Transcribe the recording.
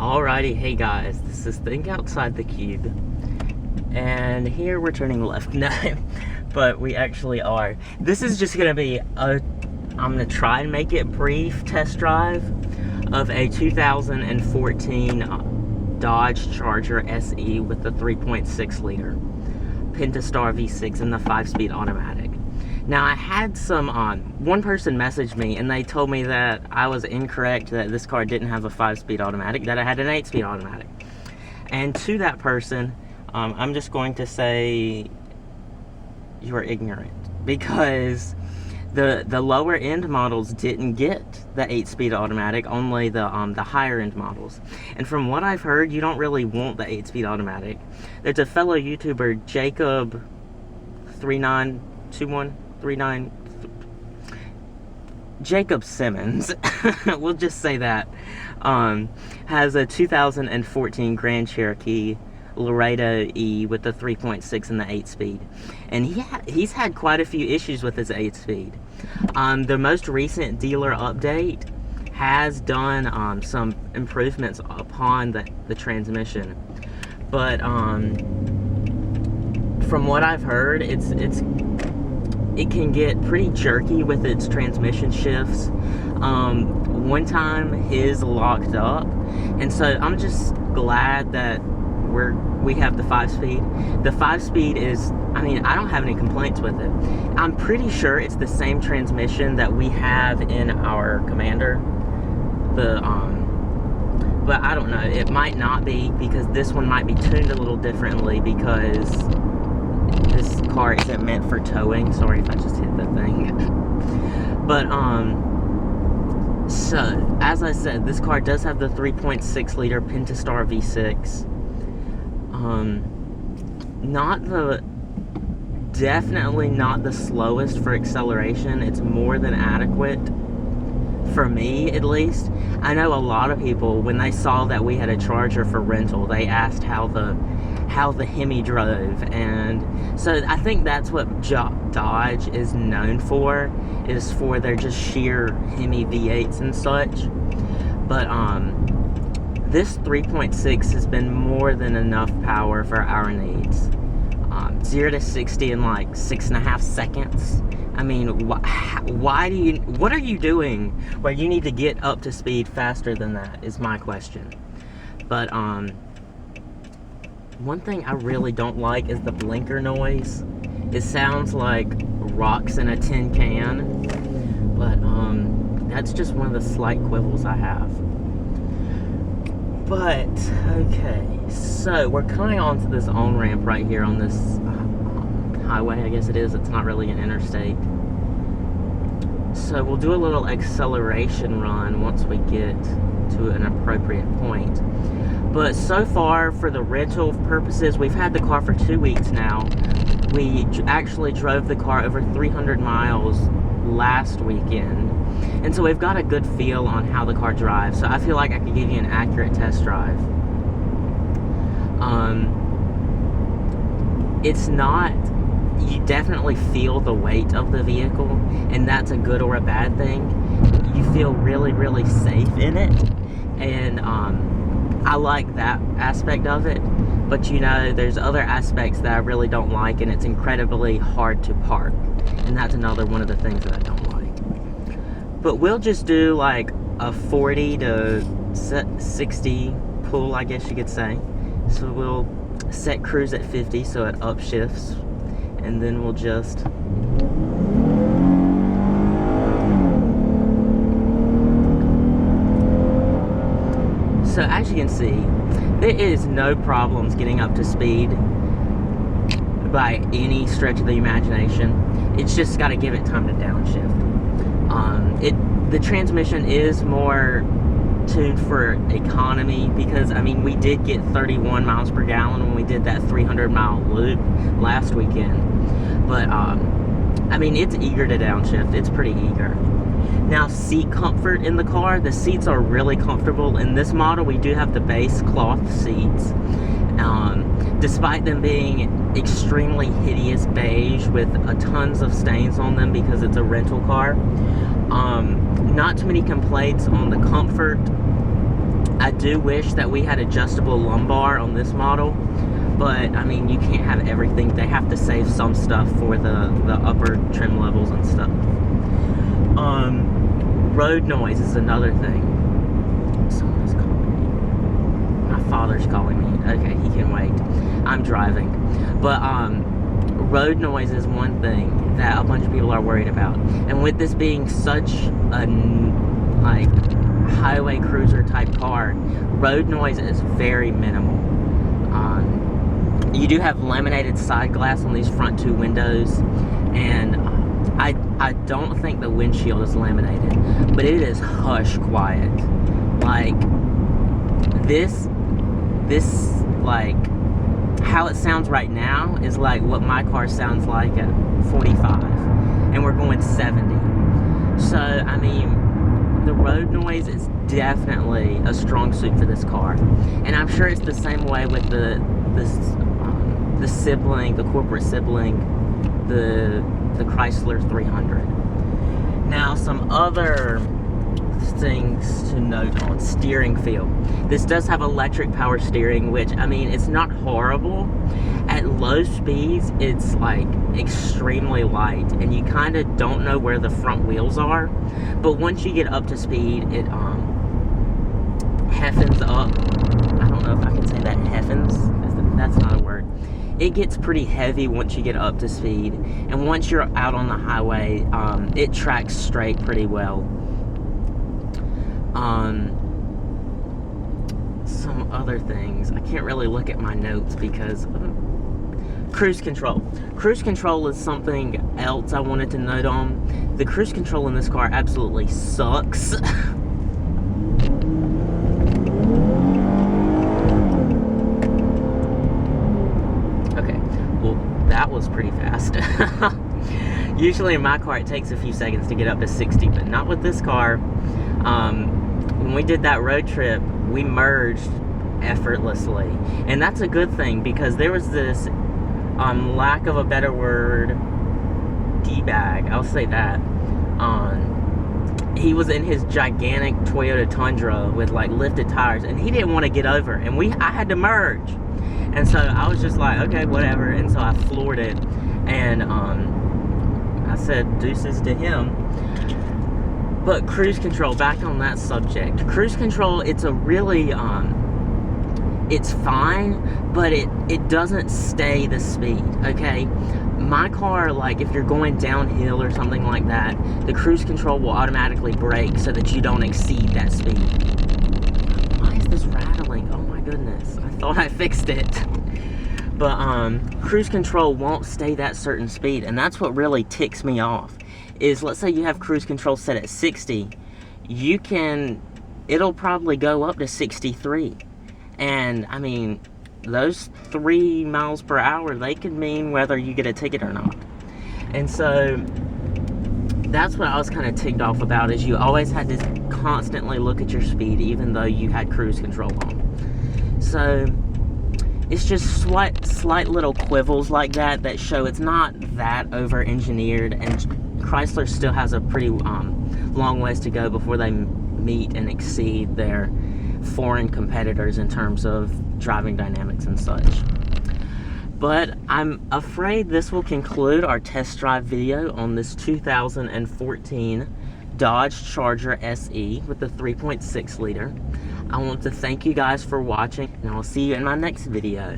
Alrighty, hey guys, this is Think Outside the Cube, and here we're turning left. No, but we actually are. This is just gonna be I'm gonna try and make it brief test drive of a 2014 Dodge Charger SE with the 3.6 liter Pentastar V6 and the 5-speed automatic. Now, I had some, one person messaged me and they told me that I was incorrect, that this car didn't have a 5-speed automatic, that it had an 8-speed automatic. And to that person, I'm just going to say you are ignorant, because the lower end models didn't get the 8-speed automatic, only the higher end models. And from what I've heard, you don't really want the 8-speed automatic. There's a fellow YouTuber, Jacob 392139, Jacob Simmons, we'll just say that, has a 2014 Grand Cherokee Laredo E with the 3.6 and the 8-speed, and he's had quite a few issues with his 8-speed. The most recent dealer update has done some improvements upon the transmission, but from what I've heard, it can get pretty jerky with its transmission shifts. One time his locked up, and so I'm just glad that we have the 5-speed. The 5-speed is, I mean, I don't have any complaints with it. I'm pretty sure it's the same transmission that we have in our Commander. But I don't know, it might not be, because this one might be tuned a little differently, because this car isn't meant for towing. Sorry if I just hit the thing. But so as I said, this car does have the 3.6 liter Pentastar V6. Definitely not the slowest for acceleration. It's more than adequate, for me at least. I know a lot of people, when they saw that we had a Charger for rental, they asked how the Hemi drove, and so I think that's what Dodge is known for, is for their just sheer Hemi V8s and such. But this 3.6 has been more than enough power for our needs. 0 to 60 in like 6.5 seconds. I mean, what are you doing where you need to get up to speed faster than that, is my question. But one thing I really don't like is the blinker noise. It sounds like rocks in a tin can, but that's just one of the slight quibbles I have. But okay, so we're coming onto this on-ramp right here on this highway, I guess it is. It's not really an interstate. So we'll do a little acceleration run once we get to an appropriate point. But so far, for the rental purposes, we've had the car for 2 weeks now. We actually drove the car over 300 miles last weekend, and so we've got a good feel on how the car drives. So I feel like I could give you an accurate test drive. It's not, you definitely feel the weight of the vehicle, and that's a good or a bad thing. You feel really, really safe in it, and I like that aspect of it. But you know, there's other aspects that I really don't like, and it's incredibly hard to park, and that's another one of the things that I don't like. But we'll just do like a 40 to 60 pull, I guess you could say. So we'll set cruise at 50 so it upshifts, and then we'll just so as you can see, there is no problems getting up to speed by any stretch of the imagination. It's just got to give it time to downshift. The transmission is more tuned for economy, because I mean, we did get 31 miles per gallon when we did that 300-mile loop last weekend. But I mean, it's eager to downshift. It's pretty eager. Now, seat comfort in the car, the seats are really comfortable. In this model, we do have the base cloth seats. Despite them being extremely hideous beige with tons of stains on them because it's a rental car, not too many complaints on the comfort. I do wish that we had adjustable lumbar on this model, but I mean, you can't have everything. They have to save some stuff for the upper trim levels and stuff. Road noise is another thing. Someone is calling me. My father's calling me. Okay, he can wait. I'm driving. But road noise is one thing that a bunch of people are worried about. And with this being such a like highway cruiser type car, road noise is very minimal. You do have laminated side glass on these front two windows, and I don't think the windshield is laminated, but it is hush quiet. Like this like how it sounds right now is like what my car sounds like at 45, and we're going 70. So I mean, the road noise is definitely a strong suit for this car, and I'm sure it's the same way with the sibling, the corporate sibling, the Chrysler 300. Now, some other things to note on steering feel. This does have electric power steering, which, I mean, it's not horrible. At low speeds, it's like extremely light, and you kind of don't know where the front wheels are. But once you get up to speed, it heffens up. I don't know if I can say that, heffens. That's not a word. It gets pretty heavy once you get up to speed, and once you're out on the highway, it tracks straight pretty well. Some other things, I can't really look at my notes because cruise control. Cruise control is something else I wanted to note on. The cruise control in this car absolutely sucks. That was pretty fast. Usually in my car it takes a few seconds to get up to 60, but not with this car. When we did that road trip, we merged effortlessly, and that's a good thing, because there was this lack of a better word, D-bag, I'll say that. He was in his gigantic Toyota Tundra with like lifted tires, and he didn't want to get over, and I had to merge. And so I was just like, okay, whatever. And so I floored it, and I said deuces to him. But cruise control, back on that subject. Cruise control, it's a really, it's fine, but it doesn't stay the speed, okay? My car, like if you're going downhill or something like that, the cruise control will automatically brake so that you don't exceed that speed. Why is this rattling? Oh my goodness. I thought I fixed it. But cruise control won't stay that certain speed, and that's what really ticks me off. Is, let's say you have cruise control set at 60, it'll probably go up to 63. And I mean, those 3 miles per hour, they could mean whether you get a ticket or not. And so that's what I was kind of ticked off about, is you always had to constantly look at your speed even though you had cruise control on. So it's just slight little quibbles like that show it's not that over-engineered, and Chrysler still has a pretty long ways to go before they meet and exceed their foreign competitors in terms of driving dynamics and such. But I'm afraid this will conclude our test drive video on this 2014 Dodge Charger SE with the 3.6 liter. I want to thank you guys for watching, and I'll see you in my next video.